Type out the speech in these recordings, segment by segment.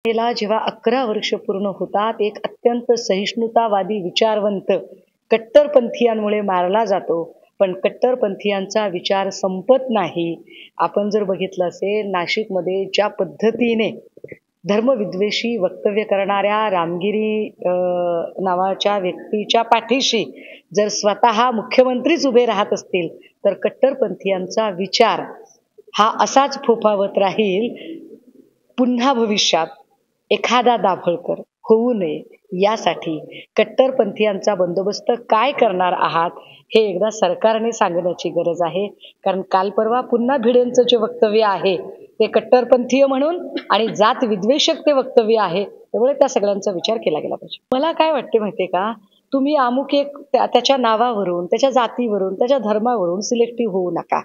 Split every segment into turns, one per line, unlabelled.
गेला जेव्हा 11 वर्ष पूर्ण होतात, एक अत्यंत सहिष्णुतावादी विचारवंत कट्टरपंथीयांमुळे मारला जातो. पण कट्टरपंथीयांचा विचार संपत नाही. आपण जर बघितलं असेल नाशिकमध्ये ज्या पद्धतीने धर्मविद्वेषी वक्तव्य करणाऱ्या रामगिरी नावाच्या व्यक्तीच्या पाठीशी जर स्वतः मुख्यमंत्रीच उभे राहत असतील, तर कट्टरपंथीयांचा विचार हा असाच फोफावत राहील. पुन्हा भविष्यात एखादा दाभोळकर होऊ नये यासाठी कट्टरपंथीयांचा बंदोबस्त काय करणार आहात हे एकदा सरकारने सांगण्याची गरज आहे. कारण काल परवा पुन्हा भिडेंचं जे वक्तव्य आहे ते कट्टरपंथीय म्हणून आणि जात विद्वेषक ते वक्तव्य आहे, त्यामुळे त्या सगळ्यांचा विचार केला गेला पाहिजे. मला काय वाटते माहितीये का, तुम्ही अमुक एक त्याच्या नावावरून, त्याच्या जातीवरून, त्याच्या धर्मावरून सिलेक्टिव्ह होऊ नका.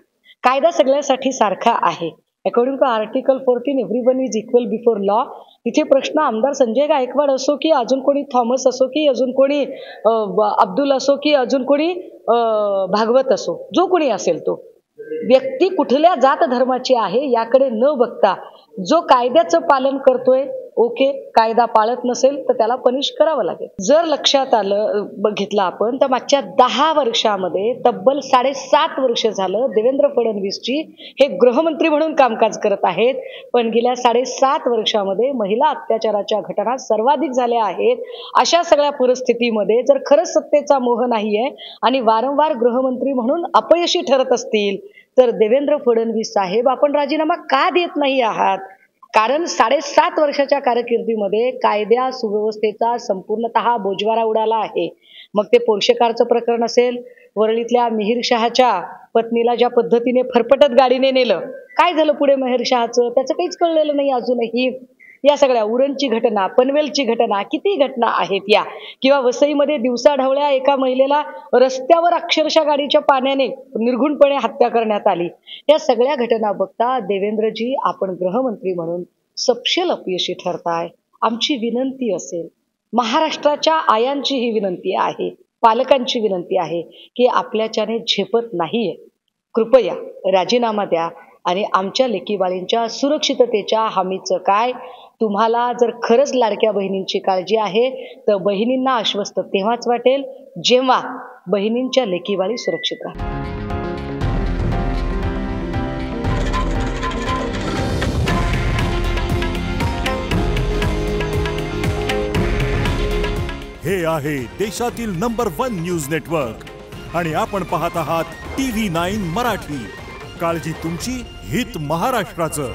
कायदा सगळ्यासाठी सारखा आहे. According to article 14 everyone is equal before law. तिथे प्रश्न आमदार संजय गायकवाड असो की अजून कोणी थॉमस असो की अजून कोणी अब्दुल असो की अजून कोणी भागवत असो, जो कोणी असेल तो व्यक्ती कुठल्या जात धर्माची आहे याकडे न बघता जो कायद्याचं पालन करतोय, ओके, कायदा पाळत नसेल तर त्याला पनिश करावं लागेल. जर लक्षात आलं बघितलं आपण तर मागच्या 10 वर्षामध्ये तब्बल 7.5 वर्ष झालं देवेंद्र फडणवीसजी हे गृहमंत्री म्हणून कामकाज करत आहेत. पण गेल्या 7.5 वर्षामध्ये महिला अत्याचाराच्या घटना सर्वाधिक झाल्या आहेत. अशा सगळ्या परिस्थितीमध्ये जर खरंच सत्तेचा मोह नाहीये आणि वारंवार गृहमंत्री म्हणून अपयशी ठरत असतील तर देवेंद्र फडणवीस साहेब आपण राजीनामा का देत नाही आहात? कारण 7.5 वर्षाच्या कारकिर्दीमध्ये कायद्या सुव्यवस्थेचा संपूर्णतः बोजवारा उडाला आहे. मग ते पोर्शेकारचं प्रकरण असेल, वरळीतल्या मिहीर शहाच्या पत्नीला ज्या पद्धतीने फरफटत गाडीने नेलं, काय झालं पुढे मिहीर शहाचं त्याचं काहीच कळलेलं नाही अजूनही. या सगळ्या उरणची घटना, पनवेलची घटना, किती घटना आहेत या, किंवा वसईमध्ये दिवसाढवळ्या एका महिलेला रस्त्यावर अक्षरशः गाडीच्या पाण्याने निर्घुणपणे हत्या करण्यात आली. या सगळ्या घटना बघता देवेंद्रजी आपण गृहमंत्री म्हणून सपशेल अपयशी ठरताय. आमची विनंती असेल, महाराष्ट्राच्या आयांची ही विनंती आहे, पालकांची विनंती आहे की आपल्याच्याने झेपत नाहीये, कृपया राजीनामा द्या आणि आमच्या लेकीबाळींच्या सुरक्षिततेच्या हमीचं काय. तुम्हाला जर खरंच लाडक्या बहिणींची काळजी आहे तर बहिणींना आश्वस्त तेव्हाच वाटेल जेव्हा बहिणींच्या लेकीबाळी सुरक्षित राहतील.
हे आहे देशातील नंबर 1 न्यूज नेटवर्क आणि आपण पाहत आहात TV9 मराठी. काळजी तुमची, हित महाराष्ट्राचं.